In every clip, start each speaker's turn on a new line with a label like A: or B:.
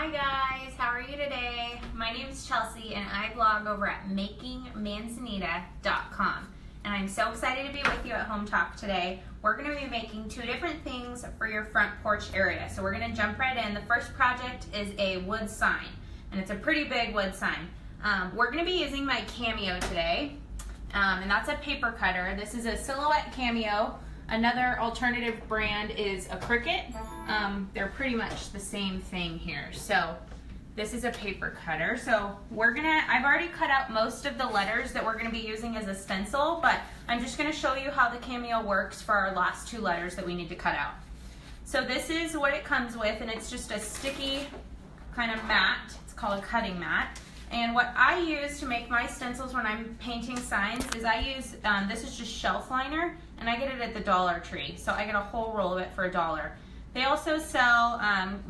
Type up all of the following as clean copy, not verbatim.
A: Hi guys, how are you today? My name is Chelsea and I blog over at makingmanzanita.com, and I'm so excited to be with you at Hometalk today. We're going to be making two different things for your front porch area. So we're going to jump right in. The first project is a wood sign, and it's a pretty big wood sign. We're going to be using my Cameo today, and that's a paper cutter. This is a silhouette Cameo. Another alternative brand is a Cricut. They're pretty much the same thing here. So this is a paper cutter. So I've already cut out most of the letters that we're gonna be using as a stencil, but I'm just gonna show you how the Cameo works for our last two letters that we need to cut out. So this is what it comes with, and it's just a sticky kind of mat. It's called a cutting mat. And what I use to make my stencils when I'm painting signs is I use, this is just shelf liner, and I get it at the Dollar Tree. So I get a whole roll of it for $1. They also sell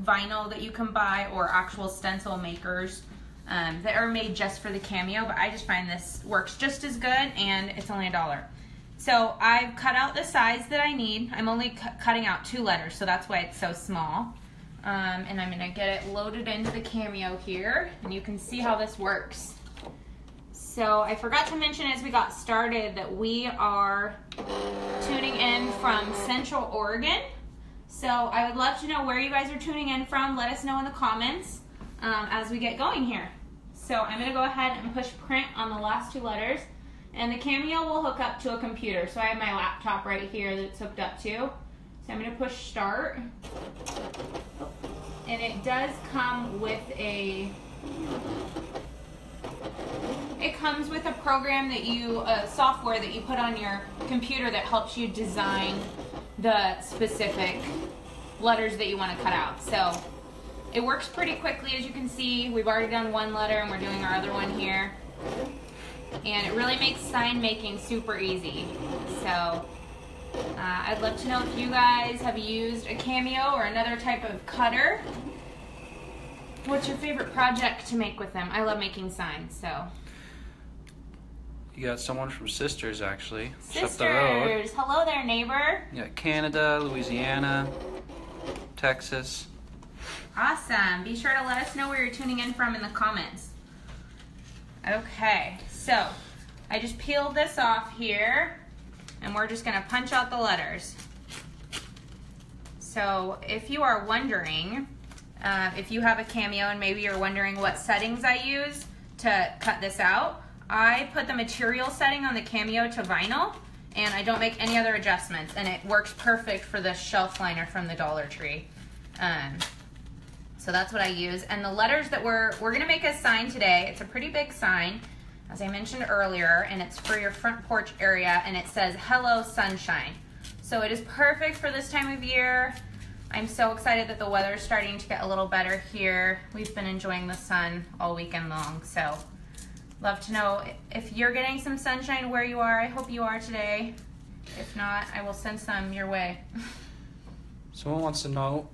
A: vinyl that you can buy, or actual stencil makers that are made just for the Cameo, but I just find this works just as good, and it's only $1. So I've cut out the size that I need. I'm only cutting out 2 letters, so that's why it's so small. And I'm gonna get it loaded into the Cameo here, and you can see how this works. So I forgot to mention as we got started that we are tuning in from Central Oregon. So I would love to know where you guys are tuning in from. Let us know in the comments as we get going here. So I'm gonna go ahead and push print on the last 2 letters, and the Cameo will hook up to a computer. So I have my laptop right here that it's hooked up to. So I'm gonna push start. And it does come with a program that software that you put on your computer that helps you design the specific letters that you want to cut out. So it works pretty quickly, as you can see. We've already done 1 letter and we're doing our other one here. And it really makes sign making super easy. So I'd love to know if you guys have used a Cameo or another type of cutter. What's your favorite project to make with them? I love making signs, so.
B: You got someone from Sisters, actually.
A: Sisters,
B: up the road.
A: Hello there, neighbor.
B: You got Canada, Louisiana, Texas.
A: Awesome. Be sure to let us know where you're tuning in from in the comments. Okay, so I just peeled this off here, and we're just gonna punch out the letters. So if you are wondering, if you have a Cameo and maybe you're wondering what settings I use to cut this out, I put the material setting on the Cameo to vinyl, and I don't make any other adjustments, and it works perfect for the shelf liner from the Dollar Tree. So that's what I use. And the letters that we're gonna make a sign today. It's a pretty big sign, as I mentioned earlier, and it's for your front porch area, and it says, "Hello Sunshine." So it is perfect for this time of year. I'm so excited that the weather is starting to get a little better here. We've been enjoying the sun all weekend long, so love to know if you're getting some sunshine where you are. I hope you are today. If not, I will send some your way.
B: Someone wants to know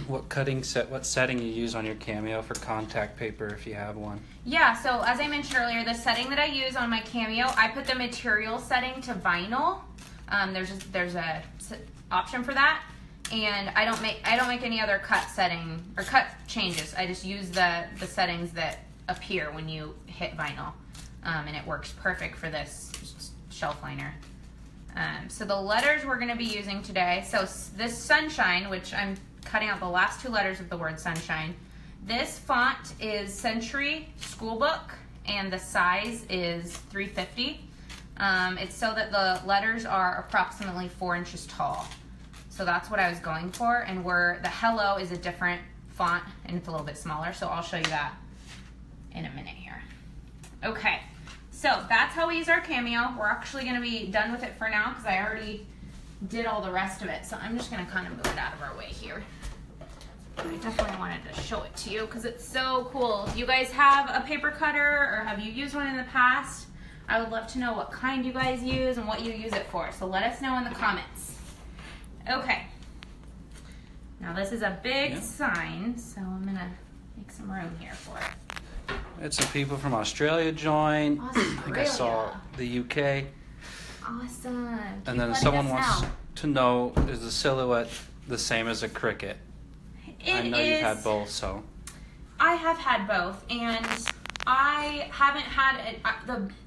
B: what setting you use on your Cameo for contact paper, if you have one.
A: Yeah, so as I mentioned earlier, the setting that I use on my Cameo, I put the material setting to vinyl. There's a option for that, and I don't make any other cut setting or cut changes. I just use the settings that appear when you hit vinyl, and it works perfect for this shelf liner. So the letters we're going to be using today, so this sunshine, which I'm cutting out the last 2 letters of the word sunshine, this font is Century Schoolbook, and the size is 350. It's so that the letters are approximately 4 inches tall. So that's what I was going for, and the hello is a different font, and it's a little bit smaller, so I'll show you that in a minute here. Okay. So that's how we use our Cameo. We're actually going to be done with it for now because I already did all the rest of it. So I'm just going to kind of move it out of our way here. I definitely wanted to show it to you because it's so cool. If you guys have a paper cutter or have you used one in the past, I would love to know what kind you guys use and what you use it for. So let us know in the comments. Okay. Now this is a big sign, so I'm going to make some room here for it.
B: I had some people from Australia join.
A: Australia.
B: I think I saw the UK.
A: Awesome.
B: And then someone wants to know, is the silhouette the same as a Cricut? I know you've had both, so.
A: I have had both, and I haven't had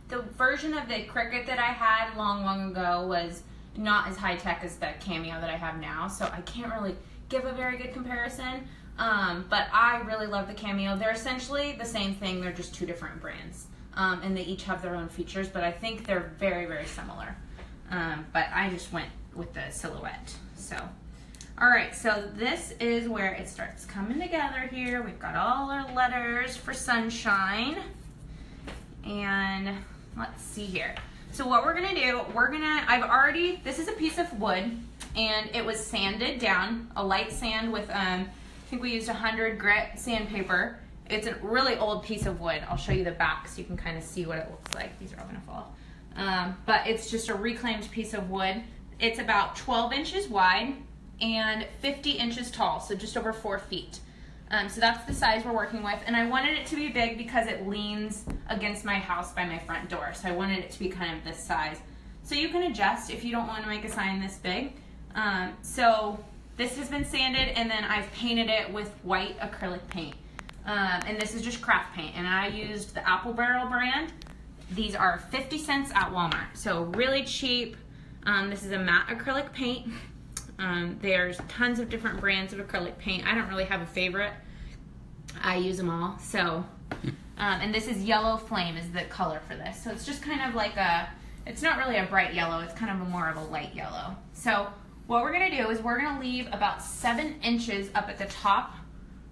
A: the version of the Cricut that I had long ago was not as high tech as the Cameo that I have now, so I can't really give a very good comparison. But I really love the Cameo. They're essentially the same thing. They're just two different brands, and they each have their own features. But I think they're very similar. But I just went with the Silhouette. So. Alright, so this is where it starts coming together here. We've got all our letters for sunshine. And let's see here. So what we're gonna do, this is a piece of wood, and it was sanded down, a light sand with, I think we used 100 grit sandpaper. It's a really old piece of wood. I'll show you the back so you can kind of see what it looks like. These are all gonna fall. But it's just a reclaimed piece of wood. It's about 12 inches wide and 50 inches tall, so just over 4 feet. So that's the size we're working with, and I wanted it to be big because it leans against my house by my front door, so I wanted it to be kind of this size. So you can adjust if you don't want to make a sign this big. So this has been sanded, and then I've painted it with white acrylic paint. And this is just craft paint, and I used the Apple Barrel brand. These are 50 cents at Walmart, so really cheap. This is a matte acrylic paint. There's tons of different brands of acrylic paint. I don't really have a favorite. I use them all. So, and this is Yellow Flame is the color for this. So it's just kind of like it's not really a bright yellow. It's kind of more of a light yellow. So what we're going to do is we're going to leave about 7 inches up at the top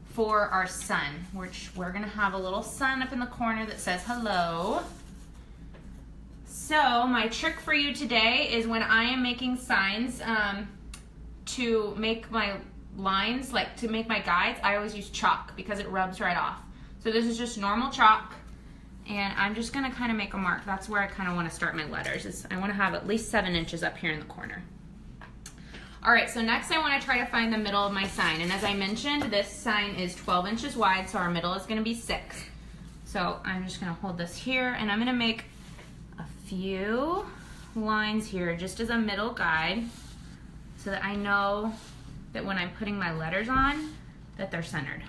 A: for our sun, which we're going to have a little sun up in the corner that says hello. So my trick for you today is when I am making signs, to make my lines, like to make my guides, I always use chalk because it rubs right off. So this is just normal chalk, and I'm just gonna kind of make a mark. That's where I kind of want to start my letters. I want to have at least 7 inches up here in the corner. All right, so next I want to try to find the middle of my sign, and as I mentioned, this sign is 12 inches wide, so our middle is going to be 6. So I'm just going to hold this here, and I'm going to make a few lines here just as a middle guide, so that I know that when I'm putting my letters on, that they're centered.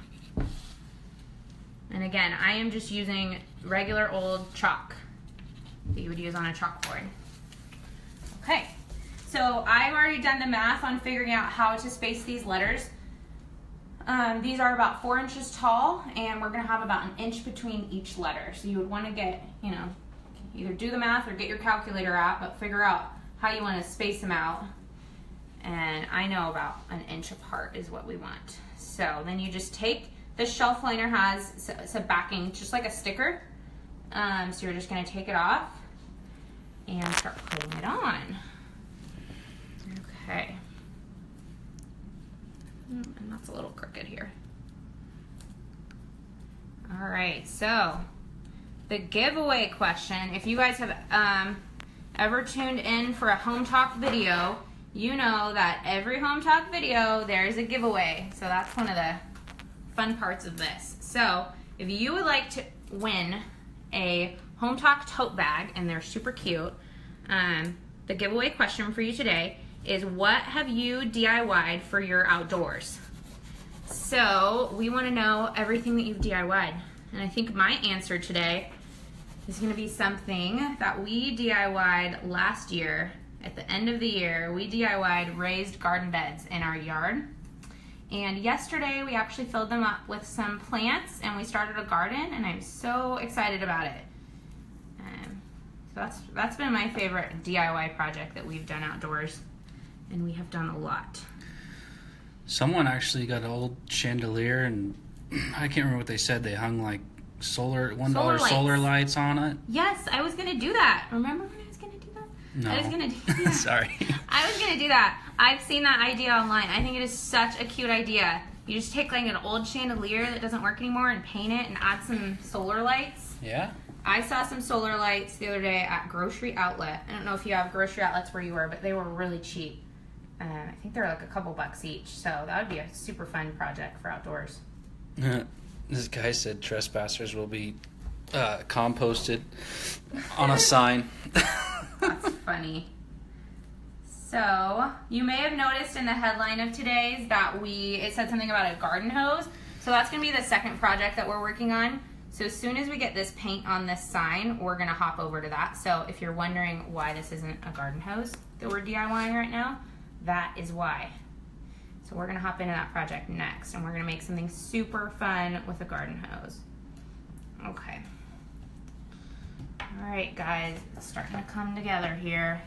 A: And again, I am just using regular old chalk that you would use on a chalkboard. Okay, so I've already done the math on figuring out how to space these letters. These are about 4 inches tall, and we're gonna have about 1 inch between each letter. So you would wanna get, either do the math or get your calculator out, but figure out how you wanna space them out. And I know about 1 inch apart is what we want. So then you just take, this shelf liner has some backing, just like a sticker. So you're just gonna take it off and start putting it on. Okay. And that's a little crooked here. All right, so the giveaway question, if you guys have ever tuned in for a Hometalk video, you know that every Hometalk video, there's a giveaway. So that's one of the fun parts of this. So if you would like to win a Hometalk tote bag, and they're super cute, the giveaway question for you today is, what have you DIY'd for your outdoors? So we want to know everything that you've DIY'd. And I think my answer today is going to be something that we DIY'd last year. At the end of the year, we DIY'd raised garden beds in our yard. And yesterday, we actually filled them up with some plants, and we started a garden, and I'm so excited about it. So that's been my favorite DIY project that we've done outdoors, and we have done a lot.
B: Someone actually got an old chandelier, and I can't remember what they said. They hung like $1 solar lights on it.
A: Yes, I was going to do that. Remember when I was going to do that?
B: No.
A: I was going to do that.
B: Sorry.
A: I was going to do that. I've seen that idea online. I think it is such a cute idea. You just take like an old chandelier that doesn't work anymore and paint it and add some solar lights.
B: Yeah.
A: I saw some solar lights the other day at Grocery Outlet. I don't know if you have grocery outlets where you were, but they were really cheap. I think they're like a couple bucks each. So that would be a super fun project for outdoors.
B: This guy said trespassers will be composted on a sign.
A: That's funny. So you may have noticed in the headline of today's that it said something about a garden hose. So So that's gonna be the second project that we're working on. So as soon as we get this paint on this sign, we're gonna hop over to that. So if you're wondering why this isn't a garden hose that we're DIYing right now, that is why. So we're gonna hop into that project next, and we're gonna make something super fun with a garden hose. Okay. All right, guys, it's starting to come together here.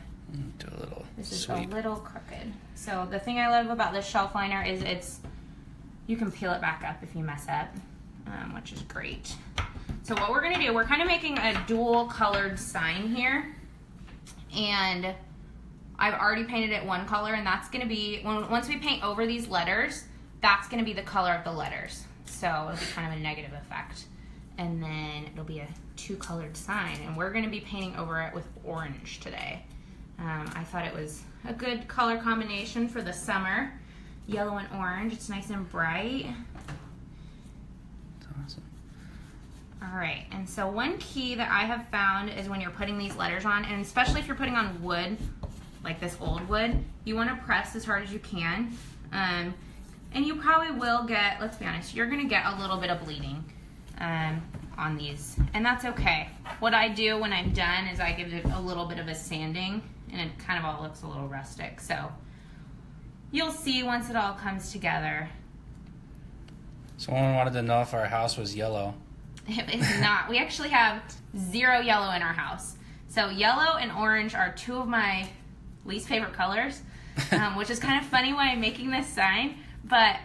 B: Do a little
A: This is
B: sweep.
A: a little crooked. So the thing I love about this shelf liner is you can peel it back up if you mess up, which is great. So what we're gonna do, we're kind of making a dual colored sign here, and I've already painted it one color, and that's gonna be, once we paint over these letters, that's gonna be the color of the letters. So it'll be kind of a negative effect. And then it'll be a two-colored sign, and we're gonna be painting over it with orange today. I thought it was a good color combination for the summer. Yellow and orange, it's nice and bright.
B: That's awesome.
A: All right, and so one key that I have found is when you're putting these letters on, and especially if you're putting on wood, like this old wood, you wanna press as hard as you can. And you probably will get, let's be honest, you're gonna get a little bit of bleeding on these, and that's okay. What I do when I'm done is I give it a little bit of a sanding, and it kind of all looks a little rustic. So you'll see once it all comes together.
B: Someone wanted to know if our house was yellow.
A: It is not. We actually have 0 yellow in our house. So yellow and orange are 2 of my least favorite colors, which is kind of funny when I'm making this sign, but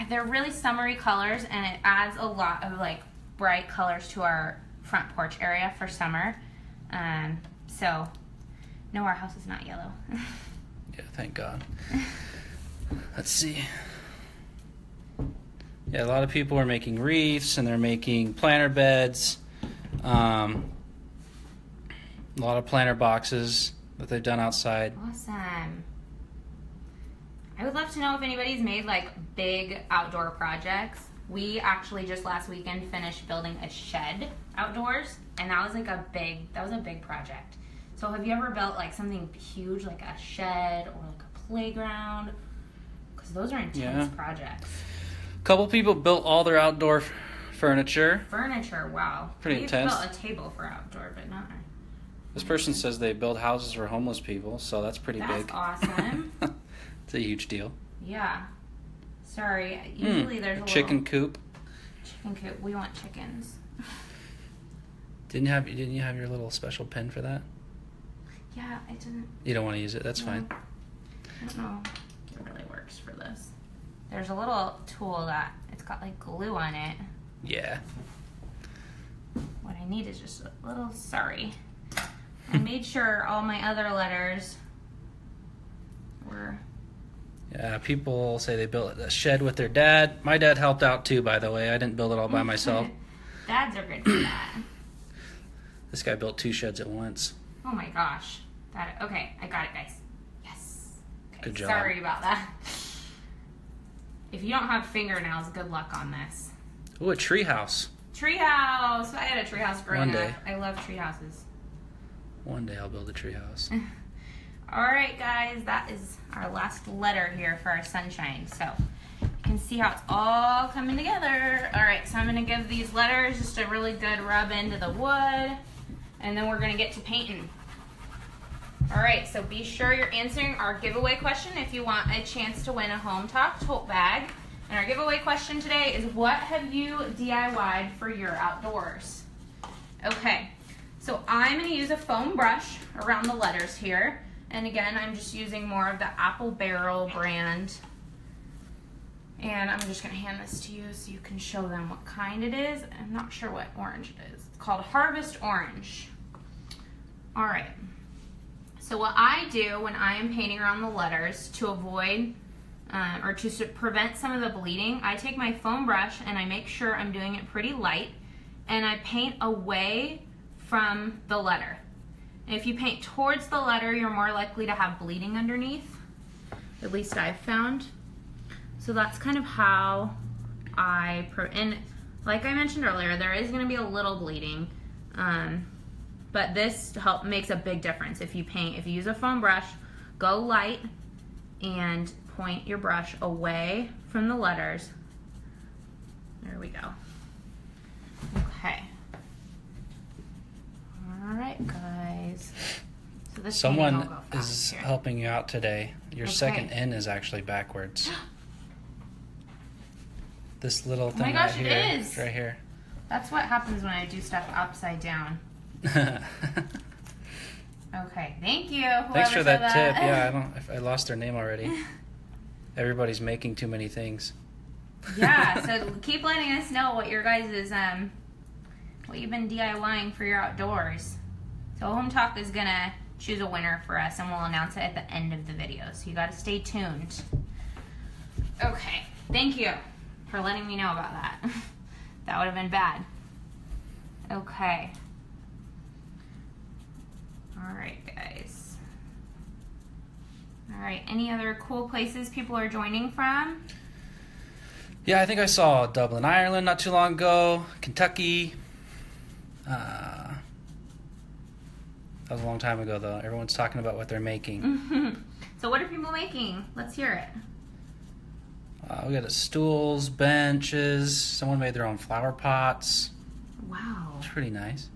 A: they're really summery colors, and it adds a lot of like bright colors to our front porch area for summer. So no, our house is not yellow.
B: Yeah, thank God. Let's see. Yeah, a lot of people are making wreaths, and they're making planter beds. A lot of planter boxes that they've done outside.
A: Awesome. I would love to know if anybody's made like big outdoor projects. We actually just last weekend finished building a shed outdoors, and that was like a big project. So have you ever built like something huge, like a shed or like a playground? Because those are intense projects.
B: A couple people built all their outdoor furniture.
A: Furniture, wow.
B: Pretty intense.
A: We've built a table for outdoor, but not.
B: This person says they build houses for homeless people, so that's pretty big.
A: That's awesome.
B: It's a huge deal.
A: Yeah. Sorry. Usually there's a
B: chicken coop.
A: Chicken coop. We want chickens.
B: Didn't you have your little special pen for that?
A: Yeah, I didn't.
B: You don't want to use it. That's fine.
A: I don't know if it really works for this. There's a little tool that it's got like glue on it.
B: Yeah.
A: What I need is just a little, sorry. I made sure all my other letters were.
B: Yeah, people say they built a shed with their dad. My dad helped out too, by the way. I didn't build it all by myself.
A: Dads are good for that.
B: This guy built 2 sheds at once.
A: Oh my gosh. Okay, I got it, guys. Yes. Okay,
B: good job.
A: Sorry about that. If you don't have fingernails, good luck on this.
B: Ooh, a tree house.
A: Treehouse. I had a treehouse growing
B: One day.
A: up. I love tree houses.
B: One day I'll build a tree house.
A: All right, guys, that is our last letter here for our sunshine. So you can see how it's all coming together. All right, so I'm gonna give these letters just a really good rub into the wood, and then we're gonna get to painting. All right, so be sure you're answering our giveaway question if you want a chance to win a Hometalk tote bag. And our giveaway question today is, what have you DIY'd for your outdoors? Okay, so I'm gonna use a foam brush around the letters here. And again, I'm just using more of the Apple Barrel brand. And I'm just gonna hand this to you so you can show them what kind it is. I'm not sure what orange it is. It's called Harvest Orange. All right. So what I do when I am painting around the letters to avoid or to prevent some of the bleeding, I take my foam brush and I make sure I'm doing it pretty light, and I paint away from the letter. And if you paint towards the letter, you're more likely to have bleeding underneath, at least I've found. So that's kind of how and like I mentioned earlier, there is going to be a little bleeding, but this makes a big difference. If you use a foam brush, go light and point your brush away from the letters There we go. Okay. All right, guys. So this
B: Someone is helping you out today. Your
A: Okay.
B: second N is actually backwards. This little thing
A: my gosh,
B: right
A: it
B: here.
A: is.
B: It's right here.
A: That's what happens when I do stuff upside down. Okay, thank you.
B: Thanks for
A: whoever
B: that
A: said
B: tip. Yeah, I lost their name already. Everybody's making too many things.
A: Yeah, so keep letting us know what your guys' what you've been DIYing for your outdoors. So Hometalk is gonna choose a winner for us, and we'll announce it at the end of the video. So you gotta stay tuned. Okay, thank you for letting me know about that. That would have been bad. Okay. All right, guys. All right, any other cool places people are joining from?
B: Yeah, I think I saw Dublin, Ireland not too long ago. Kentucky. That was a long time ago, though. Everyone's talking about what they're making.
A: So what are people making? Let's hear it.
B: We got stools, benches. Someone made their own flower pots.
A: Wow.
B: It's pretty nice.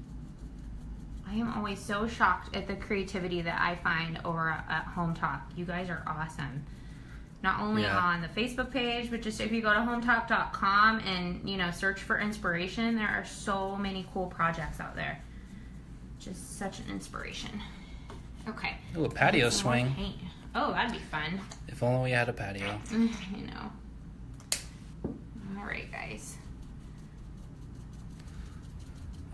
A: I am always so shocked at the creativity that I find over at Hometalk. You guys are awesome. Not only on the Facebook page, but just if you go to hometalk.com and, you know, search for inspiration, there are so many cool projects out there. Just such an inspiration. Okay.
B: Ooh, a patio swing.
A: Oh, that'd be fun.
B: If only we had a patio.
A: You know. All right, guys.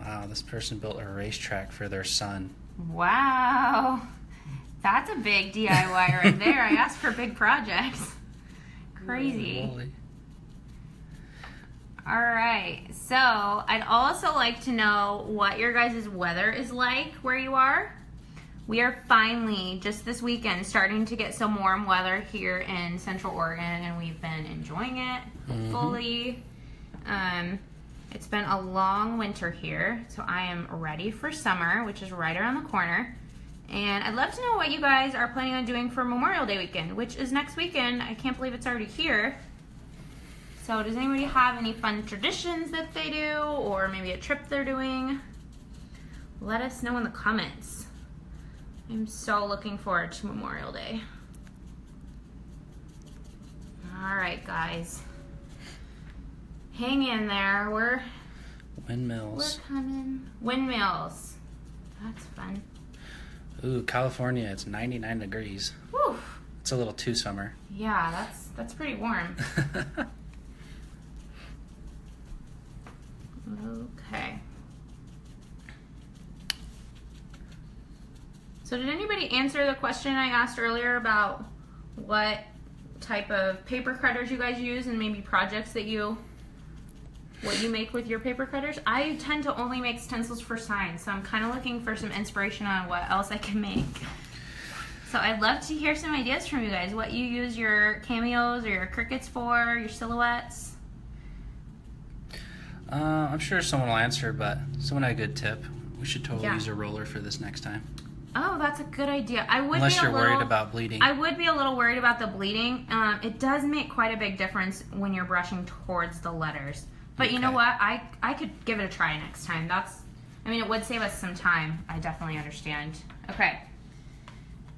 B: Wow, this person built a racetrack for their son.
A: Wow. That's a big DIY right there. I asked for big projects. Crazy.
B: Holy.
A: All right. So I'd also like to know what your guys' weather is like where you are. We are finally, just this weekend, starting to get some warm weather here in Central Oregon, and we've been enjoying it fully. It's been a long winter here, so I am ready for summer, which is right around the corner. And I'd love to know what you guys are planning on doing for Memorial Day weekend, which is next weekend. I can't believe it's already here. So does anybody have any fun traditions that they do, or maybe a trip they're doing? Let us know in the comments. I'm so looking forward to Memorial Day. All right, guys. Hang in there. We're
B: Windmills.
A: coming. Windmills. That's fun.
B: Ooh, California, it's 99 degrees.
A: Whew.
B: It's a little too summer.
A: Yeah, that's pretty warm. Okay. So did anybody answer the question I asked earlier about what type of paper cutters you guys use and maybe projects that what you make with your paper cutters? I tend to only make stencils for signs, so I'm kind of looking for some inspiration on what else I can make. So I'd love to hear some ideas from you guys, what you use your cameos or your crickets for, your silhouettes.
B: I'm sure someone will answer, but someone had a good tip. We should totally use a roller for this next time.
A: Oh, that's a good idea.
B: Unless you're worried about bleeding.
A: I would be a little worried about the bleeding. It does make quite a big difference when you're brushing towards the letters. But you know what? I could give it a try next time. It would save us some time. I definitely understand. Okay.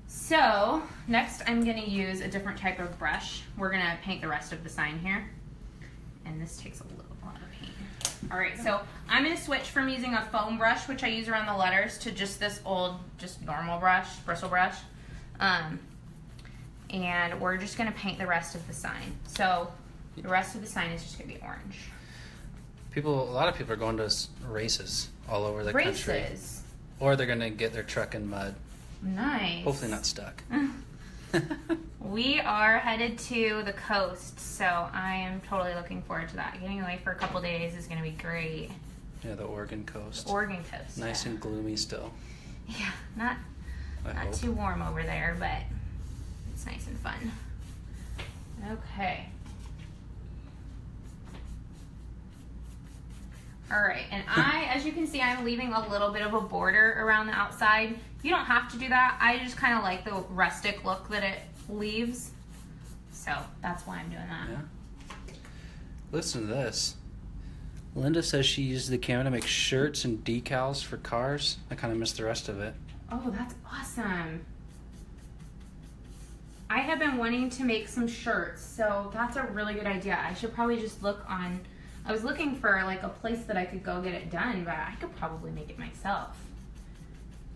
A: So, next I'm going to use a different type of brush. We're going to paint the rest of the sign here. And this takes a lot of paint. Alright, so I'm going to switch from using a foam brush, which I use around the letters, to just this old, normal brush, bristle brush. And we're just going to paint the rest of the sign. So, the rest of the sign is just going to be orange.
B: A lot of people are going to races all over the country. Or they're going to get their truck in mud.
A: Nice.
B: Hopefully not stuck.
A: We are headed to the coast, so I am totally looking forward to that. Getting away for a couple days is going to be great.
B: Yeah, the Oregon coast.
A: Oregon coast.
B: Nice and gloomy still.
A: Yeah, not too warm over there, but it's nice and fun. Okay. Alright, and as you can see, I'm leaving a little bit of a border around the outside. You don't have to do that. I just kind of like the rustic look that it leaves. So, that's why I'm doing that.
B: Yeah. Listen to this. Linda says she used the camera to make shirts and decals for cars. I kind of missed the rest of it.
A: Oh, that's awesome. I have been wanting to make some shirts, so that's a really good idea. I should probably just look on, I was looking for like a place that I could go get it done, but I could probably make it myself.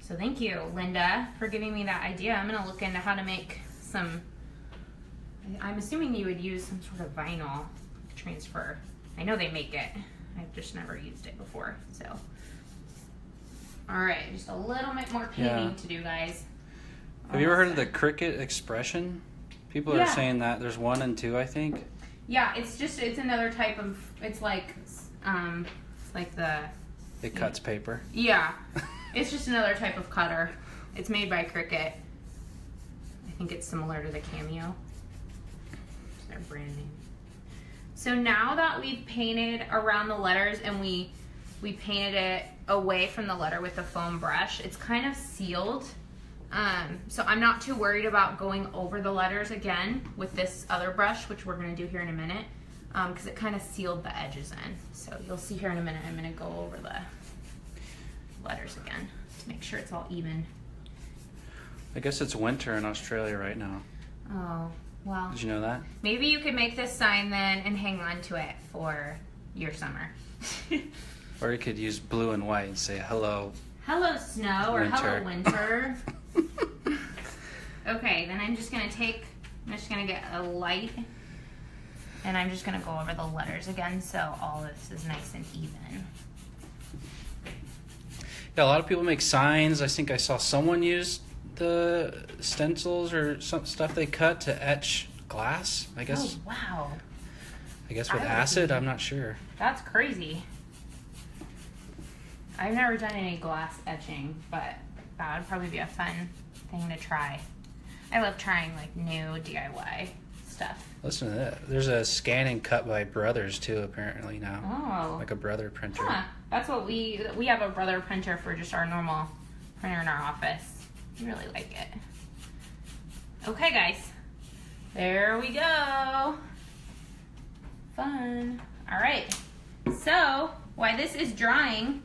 A: So thank you, Linda, for giving me that idea. I'm gonna look into how to make some, I'm assuming you would use some sort of vinyl transfer. I know they make it. I've just never used it before, so. All right, just a little bit more painting to do, guys.
B: Have you ever heard of the cricket expression? People are saying that. There's 1 and 2, I think.
A: Yeah, it's another type of, it's like the...
B: It cuts paper.
A: Yeah, it's just another type of cutter. It's made by Cricut. I think it's similar to the Cameo. It's their brand name. So now that we've painted around the letters and we painted it away from the letter with the foam brush, it's kind of sealed. So I'm not too worried about going over the letters again with this other brush, which we're going to do here in a minute, because it kind of sealed the edges in. So you'll see here in a minute, I'm going to go over the letters again to make sure it's all even.
B: I guess it's winter in Australia right now.
A: Oh, well.
B: Did you know that?
A: Maybe you could make this sign then and hang on to it for your summer.
B: Or you could use blue and white and say hello.
A: Hello, snow, or
B: winter.
A: hello, winter. Okay, then I'm just going to get a light, and I'm just going to go over the letters again so all this is nice and even.
B: Yeah, a lot of people make signs. I think I saw someone use the stencils or some stuff they cut to etch glass, I guess.
A: Oh, wow.
B: I guess with acid, I'm not sure.
A: That's crazy. I've never done any glass etching, but that would probably be a fun thing to try. I love trying like new DIY stuff.
B: Listen to that. There's a scan and cut by Brothers too, apparently now.
A: Oh.
B: Like a Brother printer.
A: Huh. That's what we have a Brother printer for just our normal printer in our office. We really like it. Okay, guys. There we go. Fun. All right. So while this is drying,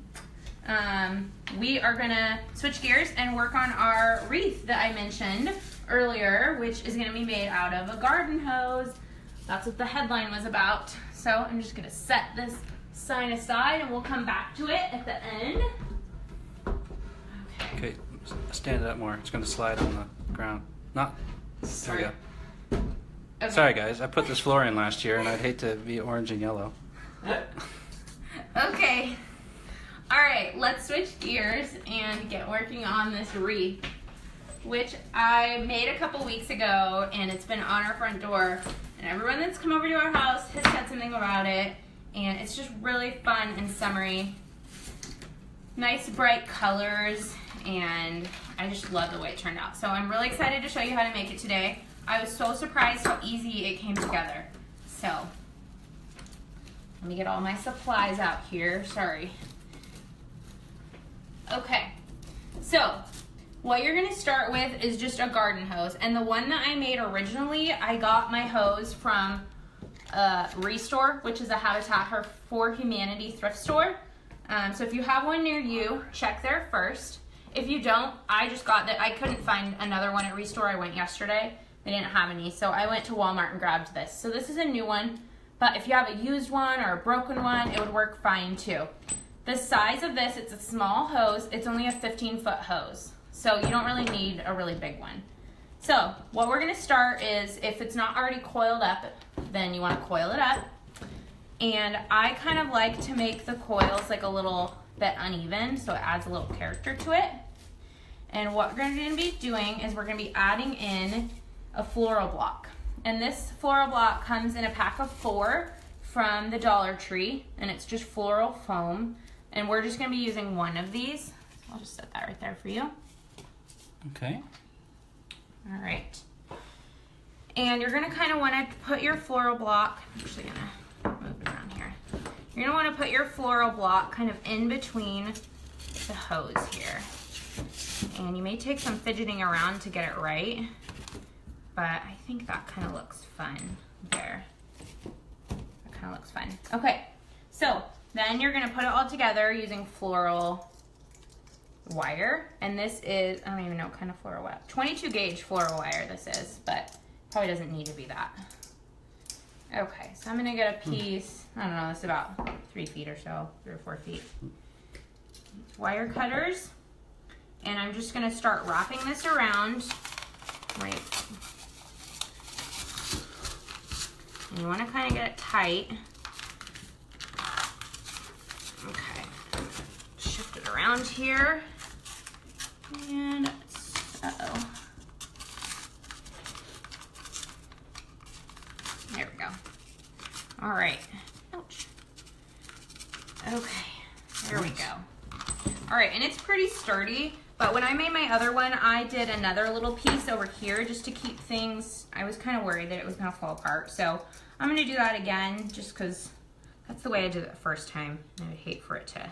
A: we are gonna switch gears and work on our wreath that I mentioned earlier, which is gonna be made out of a garden hose. That's what the headline was about. So I'm just gonna set this sign aside and we'll come back to it at the end.
B: Okay, stand it up more. It's gonna slide on the ground. Not, there we go.
A: Okay.
B: Sorry guys, I put this floor in last year and I'd hate to be orange and yellow.
A: Okay. All right, let's switch gears and get working on this wreath, which I made a couple weeks ago, and it's been on our front door, and everyone that's come over to our house has said something about it, and it's just really fun and summery. Nice bright colors, and I just love the way it turned out. So I'm really excited to show you how to make it today. I was so surprised how easy it came together. So let me get all my supplies out here. Sorry. Okay, so what you're gonna start with is just a garden hose. And the one that I made originally, I got my hose from Restore, which is a Habitat for Humanity thrift store. So if you have one near you, check there first. If you don't, I just got that. I couldn't find another one at Restore. I went yesterday. They didn't have any, so I went to Walmart and grabbed this. So this is a new one, but if you have a used one or a broken one, it would work fine too. The size of this, it's a small hose. It's only a 15-foot hose, so you don't really need a really big one. So what we're gonna start is, if it's not already coiled up, then you wanna coil it up. And I kind of like to make the coils like a little bit uneven, so it adds a little character to it. And what we're gonna be doing is we're gonna be adding in a floral block. And this floral block comes in a pack of 4 from the Dollar Tree, and it's just floral foam. And we're just gonna be using one of these. So I'll just set that right there for you.
B: Okay.
A: All right. And you're gonna kind of wanna put your floral block, I'm actually gonna move it around here. You're gonna wanna put your floral block kind of in between the hose here. And you may take some fidgeting around to get it right, but I think that kind of looks fun there. That kind of looks fun. Okay, so Then you're gonna put it all together using floral wire. And this is, I don't even know what kind of floral wire. 22 gauge floral wire this is, but probably doesn't need to be that. Okay, so I'm gonna get a piece, I don't know, it's about 3 feet or so, 3 or 4 feet. Wire cutters. And I'm just gonna start wrapping this around. Right. And you wanna kinda get it tight. Okay, shift it around here. And, uh-oh. There we go. All right. Ouch. Okay, there we go. All right, and it's pretty sturdy, but when I made my other one, I did another little piece over here just to keep things, I was kind of worried that it was gonna fall apart. So I'm gonna do that again just because that's the way I did it the first time. I would hate for it to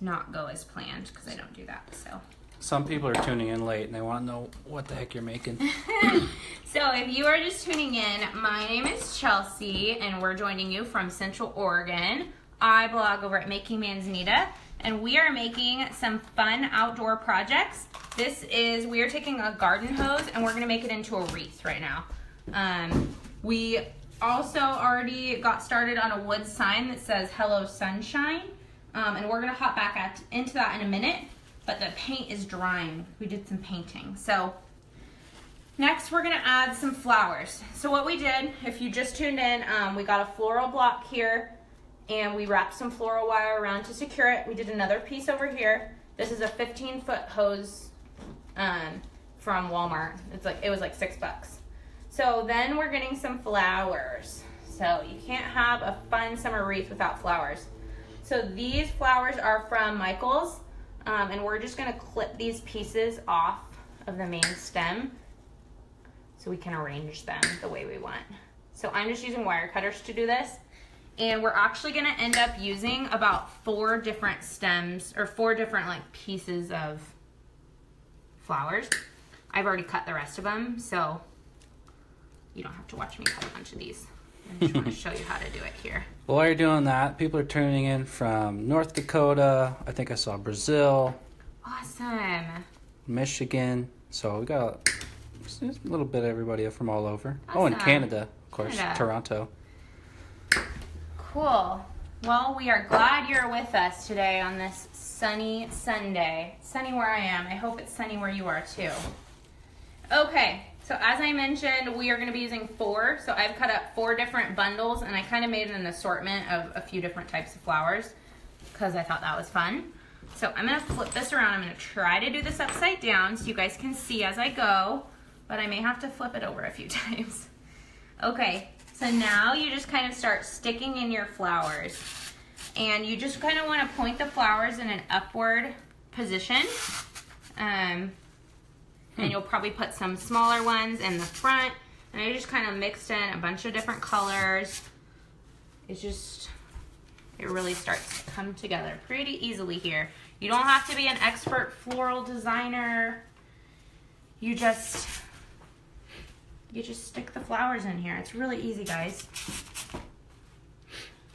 A: not go as planned because I don't do that, so.
B: Some people are tuning in late and they want to know what the heck you're making.
A: So if you are just tuning in, my name is Chelsea and we're joining you from Central Oregon. I blog over at Making Manzanita and we are making some fun outdoor projects. We are taking a garden hose and we're gonna make it into a wreath right now. We also already got started on a wood sign that says Hello Sunshine. And we're gonna hop back into that in a minute. But the paint is drying. We did some painting. So next we're gonna add some flowers. So what we did, if you just tuned in, we got a floral block here and we wrapped some floral wire around to secure it. We did another piece over here. This is a 15-foot hose from Walmart. It was like $6. So then we're getting some flowers. So you can't have a fun summer wreath without flowers. So these flowers are from Michael's. And we're just gonna clip these pieces off of the main stem so we can arrange them the way we want. So I'm just using wire cutters to do this. And we're actually gonna end up using about 4 different stems or 4 different like pieces of flowers. I've already cut the rest of them, so you don't have to watch me cut a bunch of these. I just want to show you how to do it here.
B: While you're doing that, people are tuning in from North Dakota. I think I saw Brazil.
A: Awesome.
B: Michigan. So we got a little bit of everybody from all over.
A: Awesome.
B: Oh, and Canada, of course, Toronto.
A: Cool. Well, we are glad you're with us today on this sunny Sunday. Sunny where I am. I hope it's sunny where you are too. Okay. So as I mentioned, we are going to be using 4. So I've cut up 4 different bundles and I kind of made an assortment of a few different types of flowers because I thought that was fun. So I'm going to flip this around. I'm going to try to do this upside down so you guys can see as I go, but I may have to flip it over a few times. Okay, so now you just kind of start sticking in your flowers and you just kind of want to point the flowers in an upward position. And you'll probably put some smaller ones in the front. And I just kind of mixed in a bunch of different colors. It really starts to come together pretty easily here. You don't have to be an expert floral designer. You just stick the flowers in here. It's really easy, guys.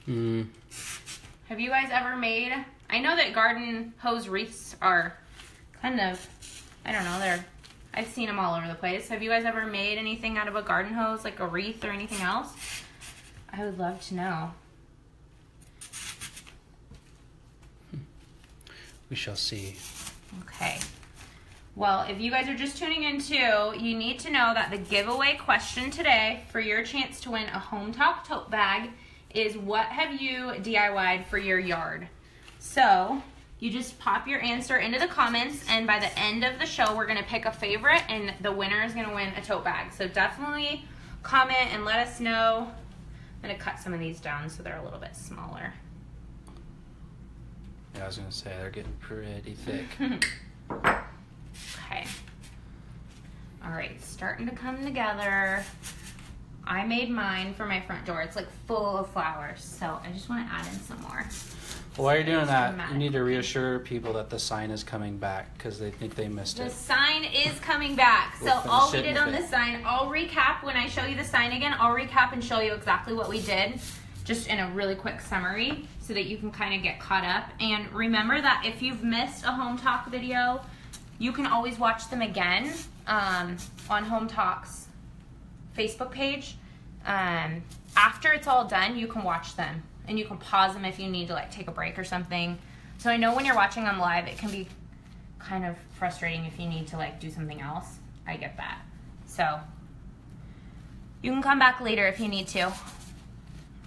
A: Have you guys ever made, I know that garden hose wreaths are kind of, I don't know, I've seen them all over the place. Have you guys ever made anything out of a garden hose, like a wreath or anything else? I would love to know.
B: We shall see.
A: Okay. Well, if you guys are just tuning in too, you need to know that the giveaway question today for your chance to win a Hometalk tote bag is what have you DIY'd for your yard? So you just pop your answer into the comments, and by the end of the show, we're going to pick a favorite, and the winner is going to win a tote bag. So definitely comment and let us know. I'm going to cut some of these down so they're a little bit smaller.
B: Yeah, I was going to say, they're getting pretty thick.
A: Okay. All right, starting to come together. I made mine for my front door. It's like full of flowers, so I just want to add in some more.
B: Well, while you're doing that, you need to reassure people that the sign is coming back because they think they missed it.
A: The sign is coming back. So all we did on the sign, I'll recap when I show you the sign again. I'll recap and show you exactly what we did. just in a really quick summary so that you can kind of get caught up. And remember that if you've missed a Home Talk video, you can always watch them again on Home Talk's Facebook page. After it's all done, you can watch them and you can pause them if you need to like take a break or something. So I know when you're watching them live, it can be kind of frustrating if you need to like do something else. I get that. So you can come back later if you need to.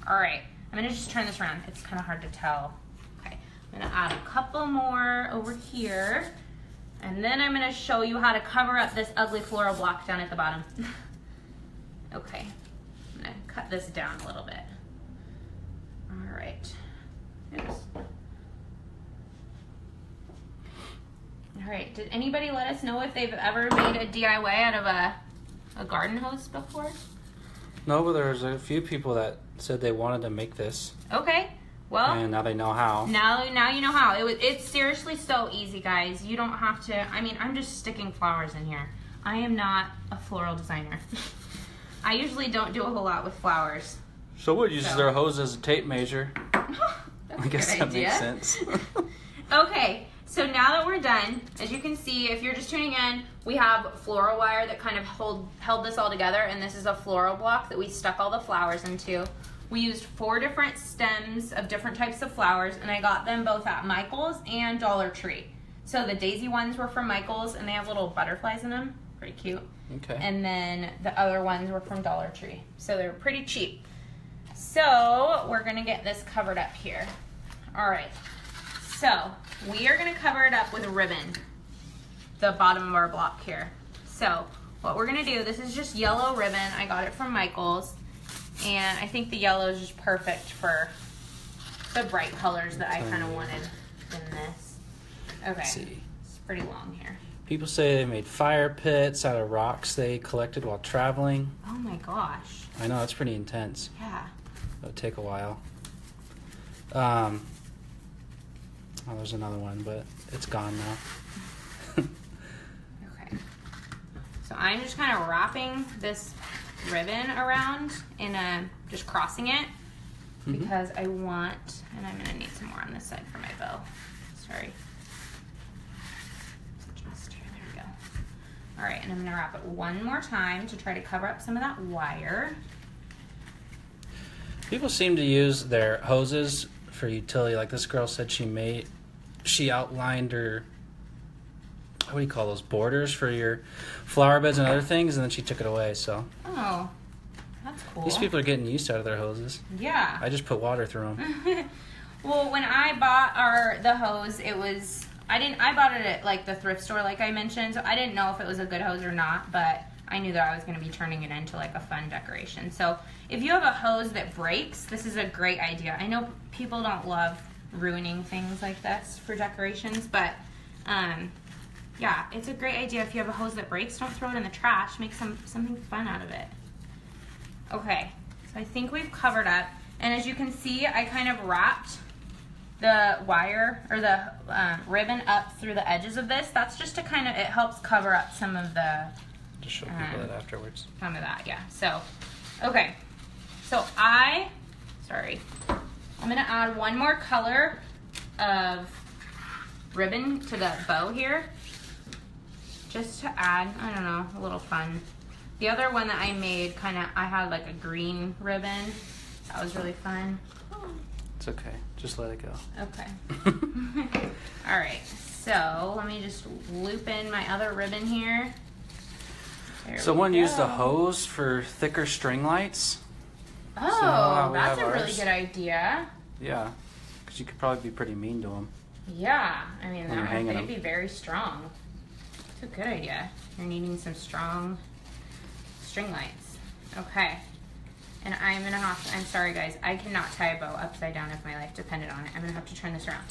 A: All right, I'm gonna just turn this around. It's kind of hard to tell. Okay, I'm gonna add a couple more over here, and then I'm gonna show you how to cover up this ugly floral block down at the bottom. Okay, I'm gonna cut this down a little bit. All right. Oops. All right, did anybody let us know if they've ever made a DIY out of a garden hose before?
B: No, but there's a few people that said they wanted to make this.
A: Okay, well.
B: And now they know how.
A: Now you know how. It's seriously so easy, guys. You don't have to, I mean, I'm just sticking flowers in here. I am not a floral designer. I usually don't do a whole lot with flowers.
B: So what, uses their hose as a tape measure?
A: That's
B: I guess that
A: idea.
B: makes sense.
A: Okay, so now that we're done, as you can see, if you're just tuning in, we have floral wire that kind of held this all together, and this is a floral block that we stuck all the flowers into. We used 4 different stems of different types of flowers, and I got them both at Michael's and Dollar Tree. So the daisy ones were from Michael's, and they have little butterflies in them. Pretty cute.
B: Okay.
A: And then the other ones were from Dollar Tree. So they're pretty cheap. So we're gonna get this covered up here. All right, so we are gonna cover it up with a ribbon, the bottom of our block here. So what we're gonna do, this is just yellow ribbon. I got it from Michael's, and I think the yellow is just perfect for the bright colors that I kind of wanted in this. Okay,
B: Let's see.
A: It's pretty long here.
B: People say they made fire pits out of rocks they collected while traveling.
A: Oh my gosh.
B: I know, that's pretty intense.
A: Yeah.
B: It'll take a while. Oh, there's another one, but it's gone now.
A: Okay. So I'm just kind of wrapping this ribbon around and just crossing it because I want, and I'm gonna need some more on this side for my bow. Sorry. Just here, there we go. All right, and I'm gonna wrap it one more time to try to cover up some of that wire.
B: People seem to use their hoses for utility. Like this girl said she outlined her, what do you call those, borders for your flower beds and other things, and then she took it away, so.
A: Oh, that's cool.
B: These people are getting used out of their hoses.
A: Yeah.
B: I just put water through them.
A: Well, when I bought the hose, it was, I bought it at like the thrift store like I mentioned, so I didn't know if it was a good hose or not, but I knew that I was going to be turning it into like a fun decoration. So if you have a hose that breaks, this is a great idea. I know people don't love ruining things like this for decorations, but yeah, it's a great idea. If you have a hose that breaks, don't throw it in the trash. Make something fun out of it. Okay, so I think we've covered up. And as you can see, I kind of wrapped the wire or the ribbon up through the edges of this. That's just to kind of, it helps cover up some of the
B: Just show people that afterwards.
A: some of that, yeah. So, okay. So I'm gonna add one more color of ribbon to the bow here. Just to add, I don't know, a little fun. The other one that I made, I had like a green ribbon. That was really fun.
B: It's okay. Just let it go.
A: Okay. All right. So let me just loop in my other ribbon here.
B: Someone used a hose for thicker string lights.
A: Oh, that's a really good idea.
B: Yeah, because you could probably be pretty mean to them.
A: Yeah, I mean,
B: When you're hanging
A: they'd be very strong. It's a good idea. You're needing some strong string lights. Okay. And I'm gonna have to, I'm sorry guys, I cannot tie a bow upside down if my life depended on it. I'm gonna have to turn this around.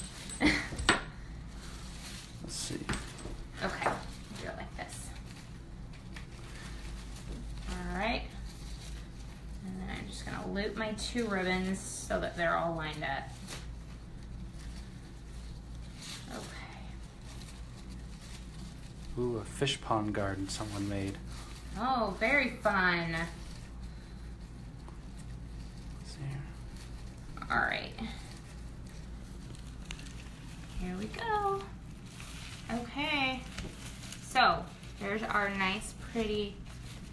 B: Let's see.
A: Okay, do it like this. All right. And then I'm just gonna loop my 2 ribbons so that they're all lined up. Okay.
B: Ooh, a fish pond garden someone made.
A: Oh, very fun.
B: Let's see here.
A: All right. Here we go. Okay. So there's our nice, pretty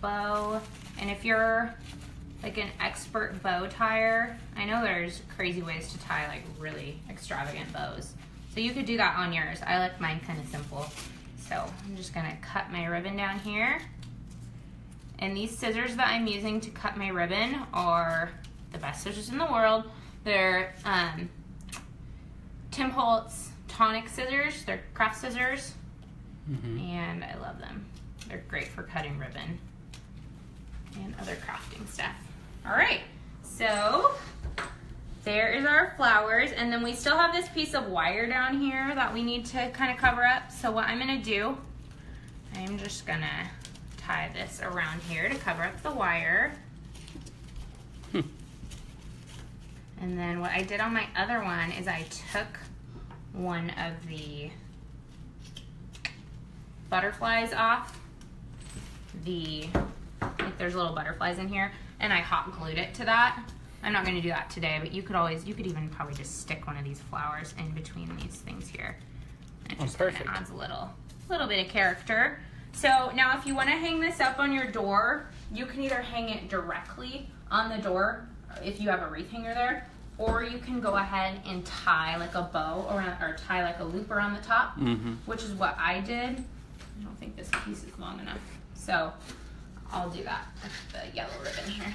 A: bow. And if you're like an expert bow tire, I know there's crazy ways to tie like really extravagant bows. So you could do that on yours. I like mine kind of simple. So I'm just gonna cut my ribbon down here. And these scissors that I'm using to cut my ribbon are the best scissors in the world. They're Tim Holtz Tonic scissors. They're craft scissors. And I love them. They're great for cutting ribbon and other crafting stuff. All right, so there is our flowers, and then we still have this piece of wire down here that we need to kind of cover up. So what I'm gonna do, I'm just gonna tie this around here to cover up the wire. And then what I did on my other one is I took one of the butterflies off like there's little butterflies in here, and I hot glued it to that. I'm not going to do that today, but you could even probably just stick one of these flowers in between these things here. And it just
B: perfect.
A: adds a little bit of character. So now if you want to hang this up on your door, you can either hang it directly on the door if you have a wreath hanger there, or you can go ahead and tie like a bow around, or tie like a loop around the top, which is what I did. I don't think this piece is long enough, so I'll do that with the yellow ribbon here.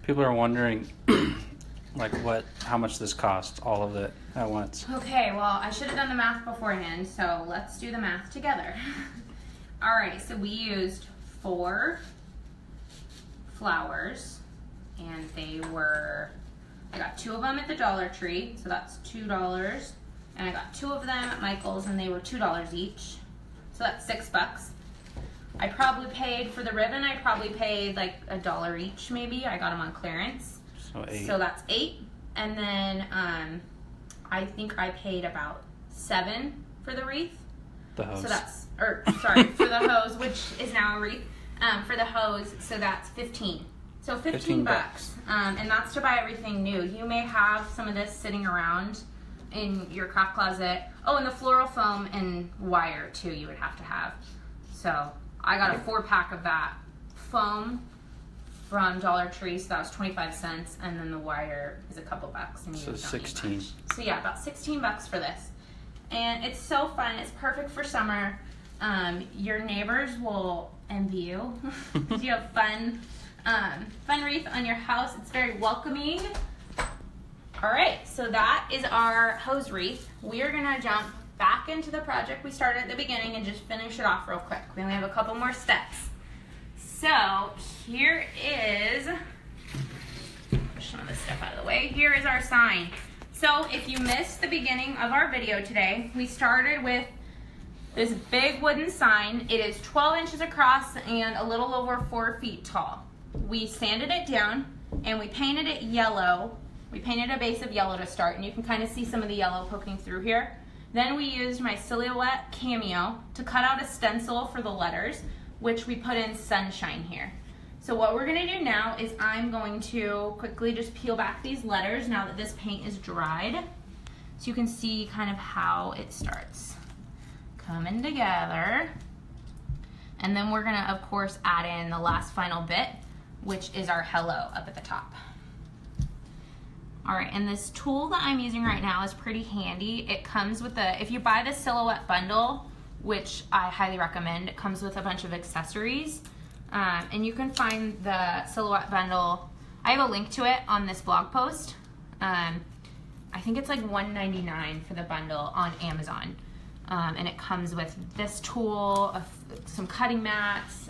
B: People are wondering, like, how much this costs, all of it at once.
A: Okay, well, I should have done the math beforehand, so let's do the math together. All right, so we used 4 flowers, and I got 2 of them at the Dollar Tree, so that's $2. And I got 2 of them at Michael's, and they were $2 each. So that's $6. I probably paid for the ribbon. I probably paid like $1 each, maybe. I got them on clearance.
B: So 8.
A: So that's 8. And then I think I paid about 7 for the wreath.
B: The hose.
A: So that's, for the hose, which is now a wreath. For the hose, so that's 15. So 15 bucks. And that's to buy everything new. You may have some of this sitting around in your craft closet. Oh, and the floral foam and wire too you would have to have. So I got a 4-pack of that foam from Dollar Tree, so that was 25 cents, and then the wire is a couple bucks. And you
B: So
A: don't
B: 16.
A: need much. So yeah, about 16 bucks for this. And it's so fun. It's perfect for summer. Your neighbors will envy you. You have fun wreath on your house. It's very welcoming. All right, so that is our hose wreath. We are gonna jump back into the project we started at the beginning and just finish it off real quick. We only have a couple more steps. So here is, push some of this stuff out of the way. Here is our sign. So if you missed the beginning of our video today, we started with this big wooden sign. It is 12 inches across and a little over 4 feet tall. We sanded it down and we painted it yellow. We painted a base of yellow to start, and you can kind of see some of the yellow poking through here. Then we used my Silhouette Cameo to cut out a stencil for the letters, which we put in sunshine here. So what we're gonna do now is I'm going to quickly just peel back these letters now that this paint is dried, so you can see kind of how it starts coming together. And then we're gonna, of course, add in the last final bit, which is our hello up at the top. All right, and this tool that I'm using right now is pretty handy. It comes with if you buy the Silhouette bundle, which I highly recommend, it comes with a bunch of accessories. And you can find the Silhouette bundle, I have a link to it on this blog post. I think it's like $1.99 for the bundle on Amazon. And it comes with this tool, some cutting mats.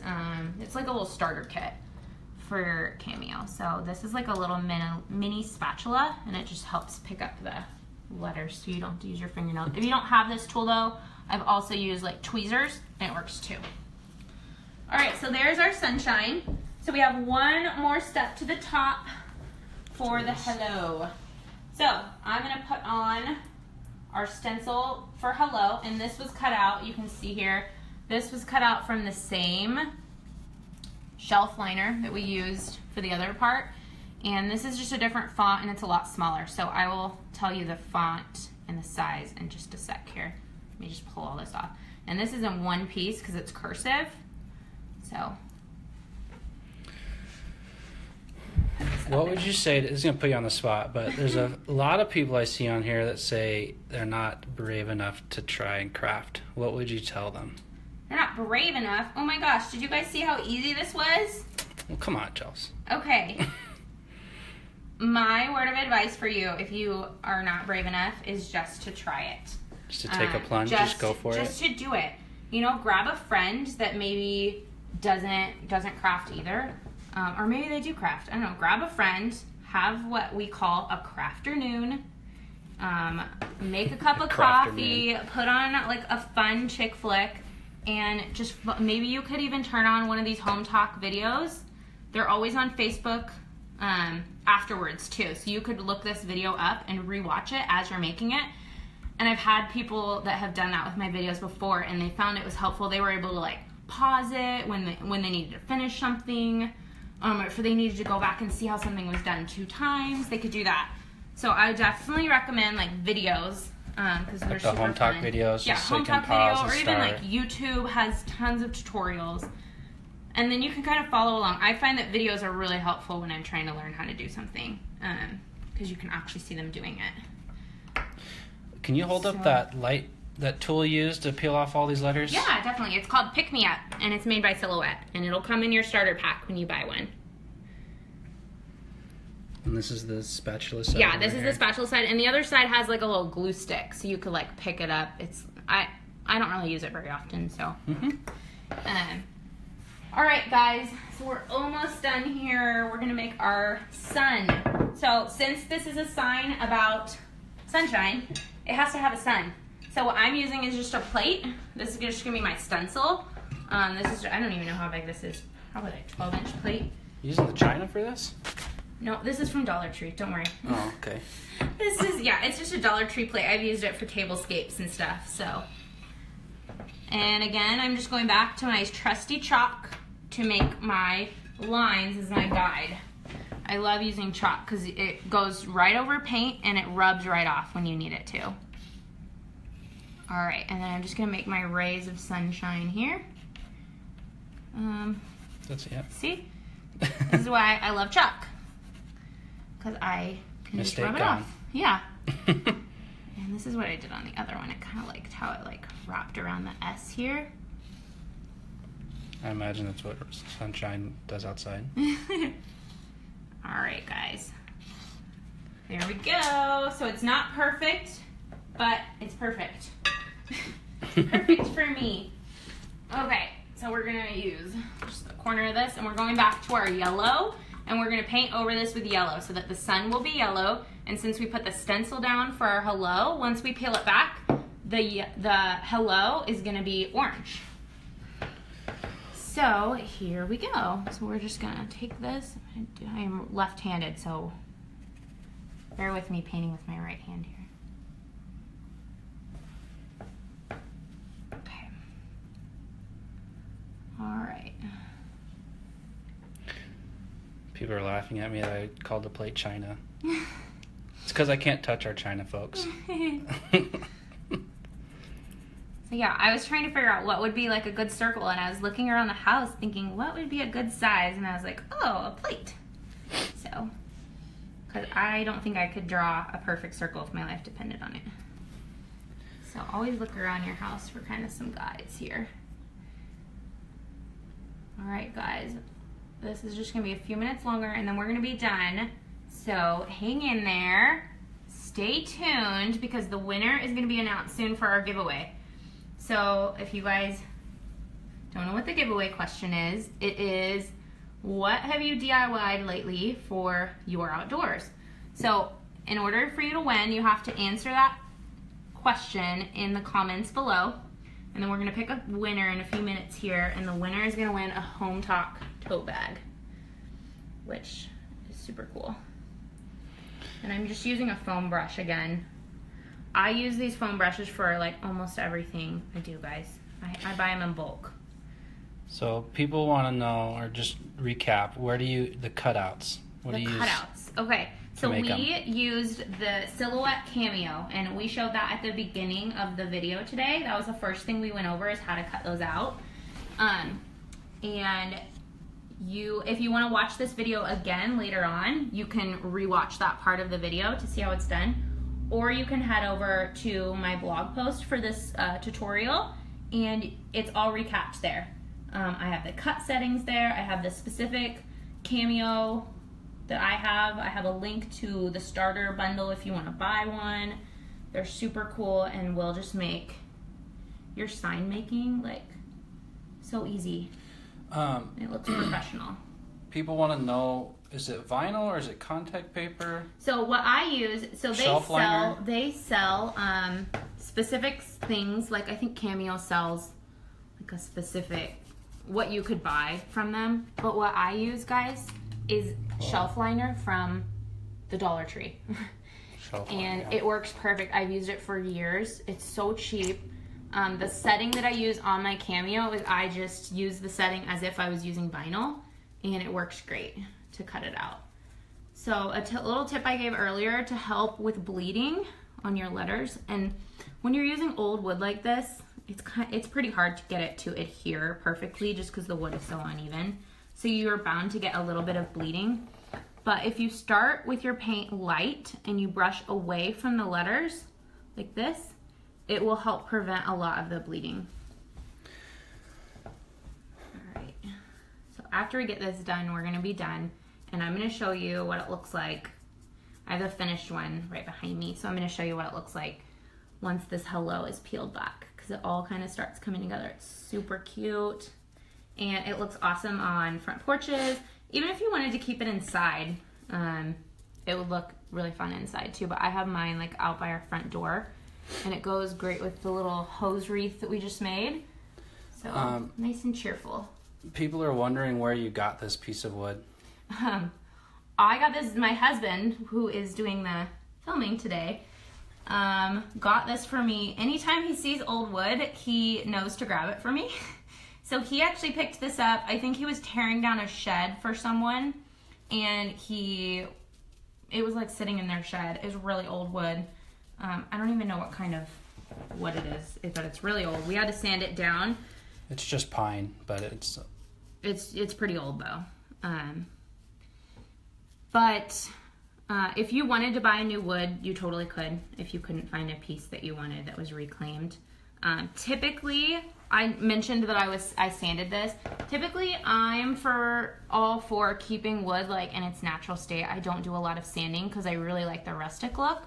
A: It's like a little starter kit for Cameo. So this is like a little mini spatula, and it just helps pick up the letters so you don't have to use your fingernails. If you don't have this tool though, I've also used like tweezers, and it works too. All right, so there's our sunshine. So we have one more step to the top for the hello. So I'm gonna put on our stencil for hello, and this was cut out, you can see here, this was cut out from the same shelf liner that we used for the other part, And this is just a different font, and it's a lot smaller. So I will tell you the font and the size in just a sec here. Let me just pull all this off. And this is in one piece because it's cursive. So.
B: What would you say, this is going to put you on the spot, but there's a lot of people I see on here that say they're not brave enough to try and craft. What would you tell them?
A: They're not brave enough? Oh my gosh, did you guys see how easy this was?
B: Well, come on, Chels.
A: Okay. My word of advice for you, if you are not brave enough, is just to try it.
B: Just to take a plunge, just go for it?
A: Just to do it. You know, grab a friend that maybe doesn't craft either. Or maybe they do craft. I don't know. Grab a friend, have what we call a crafternoon. Make a cup of coffee, put on like a fun chick flick, and just maybe you could even turn on one of these Hometalk videos. They're always on Facebook afterwards too. So you could look this video up and rewatch it as you're making it. And I've had people that have done that with my videos before, and they found it was helpful. They were able to like pause it when they needed to finish something. Or if they needed to go back and see how something was done 2 times, they could do that. So I would definitely recommend like videos because they're super fun.
B: The Hometalk videos,
A: yeah,
B: so you
A: Hometalk
B: can pause
A: video, or
B: and
A: even
B: start.
A: like YouTube has tons of tutorials, and then you can kind of follow along. I find that videos are really helpful when I'm trying to learn how to do something because you can actually see them doing it.
B: Can you hold up that tool you used to peel off all these letters?
A: Yeah, definitely. It's called Pick Me Up, and it's made by Silhouette, and it'll come in your starter pack when you buy one.
B: And this is the spatula side?
A: Yeah, this is the spatula side, and the other side has like a little glue stick, so you could like pick it up. I don't really use it very often, so. All right, guys, so we're almost done here. We're gonna make our sun. So since this is a sign about sunshine, it has to have a sun. So what I'm using is just a plate. This is just gonna be my stencil. This is, I don't even know how big this is. Probably like 12-inch plate.
B: You using the china for this?
A: No, this is from Dollar Tree, don't worry.
B: Oh, okay.
A: This is, yeah, it's just a Dollar Tree plate. I've used it for tablescapes and stuff, so. And again, I'm just going back to my trusty chalk to make my lines as my guide. I love using chalk because it goes right over paint and it rubs right off when you need it to. All right, and then I'm just gonna make my rays of sunshine here.
B: That's it.
A: See? This is why I love chalk. Because I can just rub it off. Yeah. And this is what I did on the other one. I kind of liked how it like wrapped around the S here.
B: I imagine that's what sunshine does outside.
A: All right, guys. There we go. So it's not perfect, but it's perfect. Perfect for me. Okay, so we're gonna use just the corner of this, and we're going back to our yellow, and we're gonna paint over this with yellow so that the sun will be yellow. And since we put the stencil down for our hello, once we peel it back, the hello is gonna be orange. So here we go. So we're just gonna take this. I am left-handed, so bear with me painting with my right hand here. Okay. All right.
B: People are laughing at me that I called the plate china. It's because I can't touch our china, folks.
A: So yeah, I was trying to figure out what would be like a good circle, and I was looking around the house thinking what would be a good size, and I was like, oh, a plate. So, because I don't think I could draw a perfect circle if my life depended on it. So always look around your house for kind of some guides here. All right, guys, this is just gonna be a few minutes longer, and then we're gonna be done. So hang in there, stay tuned, because the winner is gonna be announced soon for our giveaway. So if you guys don't know what the giveaway question is, it is, what have you DIY'd lately for your outdoors? So in order for you to win, you have to answer that question in the comments below. And then we're gonna pick a winner in a few minutes here, and the winner is gonna win a Hometalk tote bag, which is super cool. And I'm just using a foam brush again. I use these foam brushes for like almost everything I do, guys. I buy them in bulk.
B: So people want to know, or just recap, where do you, the cutouts, What
A: the
B: do you
A: cutouts. Okay, so we
B: make 'em?
A: used the silhouette cameo, and we showed that at the beginning of the video today. That was the first thing we went over, is how to cut those out. And if you want to watch this video again later on, you can rewatch that part of the video to see how it's done, or you can head over to my blog post for this tutorial, and it's all recapped there. I have the cut settings there. I have the specific cameo that I have a link to the starter bundle if you want to buy one. They're super cool, and will just make your sign making like so easy. It looks professional.
B: People want to know, is it vinyl or is it contact paper?
A: So what I use,
B: Shelf liner?
A: they sell specific things, like I think Cameo sells like a specific what you could buy from them. But what I use, guys, is shelf liner from the Dollar Tree.
B: Shelf liner,
A: And
B: yeah.
A: it works perfect. I've used it for years. It's so cheap. The setting that I use on my Cameo is I just use the setting as if I was using vinyl, and it works great to cut it out. So little tip I gave earlier to help with bleeding on your letters, and when you're using old wood like this, it's pretty hard to get it to adhere perfectly just because the wood is so uneven. So you're bound to get a little bit of bleeding. But if you start with your paint light and you brush away from the letters like this, it will help prevent a lot of the bleeding. Alright, so after we get this done, we're going to be done, and I'm going to show you what it looks like. I have a finished one right behind me, so I'm going to show you what it looks like once this hello is peeled back, because it all kind of starts coming together. It's super cute, and it looks awesome on front porches. Even if you wanted to keep it inside, it would look really fun inside too, but I have mine like out by our front door, and it goes great with the little hose wreath that we just made. So nice and cheerful.
B: People are wondering where you got this piece of wood.
A: I got this, my husband, who is doing the filming today, got this for me. Anytime he sees old wood, he knows to grab it for me. So he actually picked this up. I think he was tearing down a shed for someone, and it was like sitting in their shed. It was really old wood. I don't even know what kind of wood it is, but it's really old. We had to sand it down.
B: It's just pine, but it's
A: pretty old though. But if you wanted to buy a new wood, you totally could if you couldn't find a piece that you wanted that was reclaimed. Typically, I mentioned that I sanded this. Typically, I'm all for keeping wood like in its natural state. I don't do a lot of sanding because I really like the rustic look.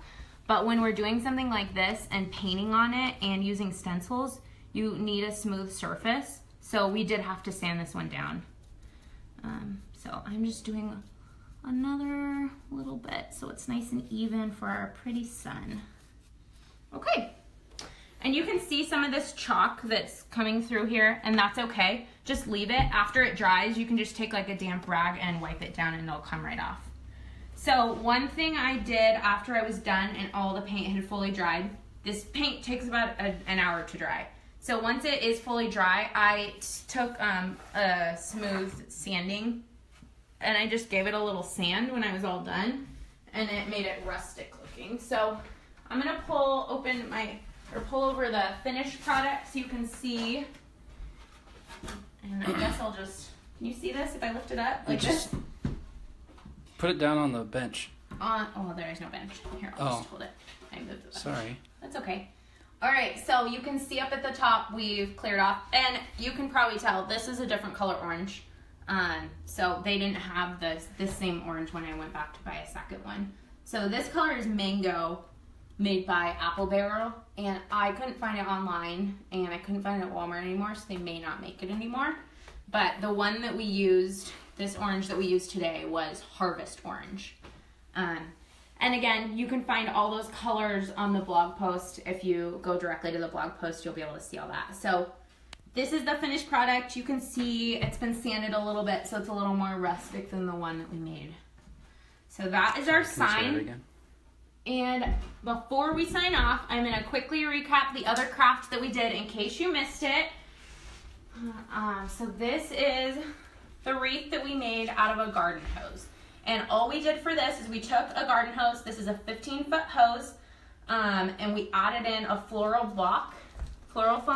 A: But when we're doing something like this and painting on it and using stencils, you need a smooth surface. So we did have to sand this one down. So I'm just doing another little bit so it's nice and even for our pretty sun. Okay. And you can see some of this chalk that's coming through here, and that's okay. Just leave it. After it dries, you can just take like a damp rag and wipe it down, and it'll come right off. So one thing I did after I was done and all the paint had fully dried, this paint takes about an hour to dry. So once it is fully dry, I took a smooth sanding, and I just gave it a little sand when I was all done, and it made it rustic looking. So I'm gonna pull over the finished product so you can see. And I guess I'll just, can you see this if I lift it up like this?
B: Put it down on the bench.
A: Oh, there is no bench. Here, I'll just hold it. I moved it.
B: Sorry.
A: That's okay. All right, so you can see up at the top we've cleared off, and you can probably tell this is a different color orange. So they didn't have this same orange when I went back to buy a second one. So this color is Mango, made by Apple Barrel, and I couldn't find it online, and I couldn't find it at Walmart anymore, so they may not make it anymore. But the one that we used, this orange that we used today, was Harvest Orange. And again, you can find all those colors on the blog post. If you go directly to the blog post, you'll be able to see all that. So this is the finished product. You can see it's been sanded a little bit, so it's a little more rustic than the one that we made. So that is our sign. And before we sign off, I'm going to quickly recap the other craft that we did in case you missed it. So this is the wreath that we made out of a garden hose. And all we did for this is we took a garden hose. This is a 15-foot hose. And we added in a floral foam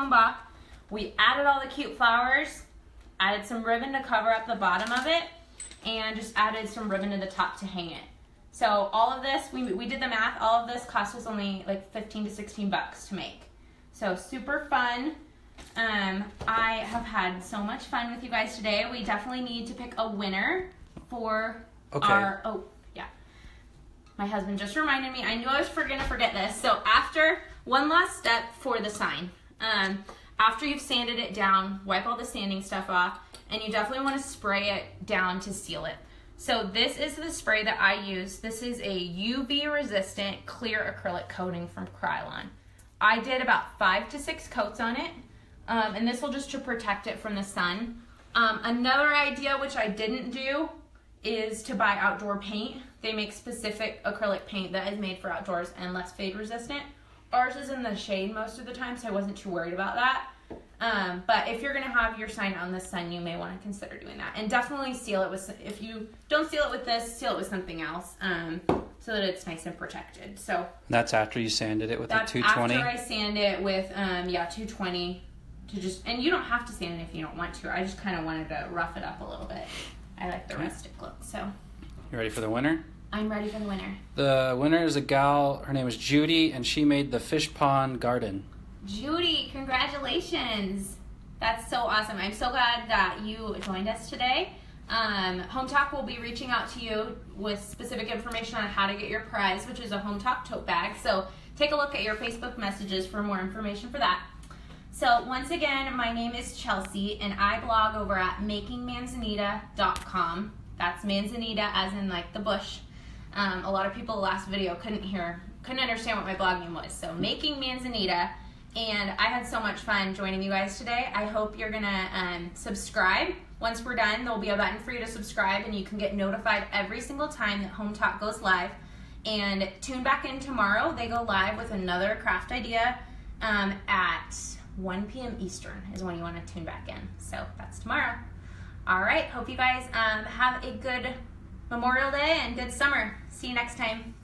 A: block. We added all the cute flowers, added some ribbon to cover up the bottom of it, and just added some ribbon to the top to hang it. So all of this, we did the math, all of this cost us only like 15 to 16 bucks to make. So super fun. I have had so much fun with you guys today. We definitely need to pick a winner for our, oh yeah. My husband just reminded me, I knew I was gonna forget this. So after, one last step for the sign. After you've sanded it down, wipe all the sanding stuff off, and you definitely want to spray it down to seal it. So this is the spray that I use. This is a UV resistant clear acrylic coating from Krylon. I did about 5 to 6 coats on it, and this will just to protect it from the sun. Another idea which I didn't do is to buy outdoor paint. They make specific acrylic paint that is made for outdoors and less fade resistant. Ours is in the shade most of the time, so I wasn't too worried about that. But if you're gonna have your sign out in the sun, you may wanna consider doing that. And definitely seal it with, if you don't seal it with this, seal it with something else, so that it's nice and protected. So
B: that's after you sanded it with the 220?
A: After I sand it with, 220 to just, and you don't have to sand it if you don't want to. I just kind of wanted to rough it up a little bit. I like the rustic look, so.
B: You ready for the winner?
A: I'm ready for the winner.
B: The winner is a gal, her name is Judy, and she made the fish pond garden.
A: Judy, congratulations. That's so awesome. I'm so glad that you joined us today. Hometalk will be reaching out to you with specific information on how to get your prize, which is a Hometalk tote bag. So take a look at your Facebook messages for more information for that. So once again, my name is Chelsea, and I blog over at makingmanzanita.com. That's manzanita as in like the bush. A lot of people last video couldn't understand what my blog name was. So Making Manzanita, and I had so much fun joining you guys today. I hope you're gonna subscribe. Once we're done, there'll be a button for you to subscribe, and you can get notified every single time that Hometalk goes live. And tune back in tomorrow. They go live with another craft idea at 1 p.m. Eastern is when you want to tune back in. So that's tomorrow. All right, hope you guys have a good Memorial Day and good summer. See you next time.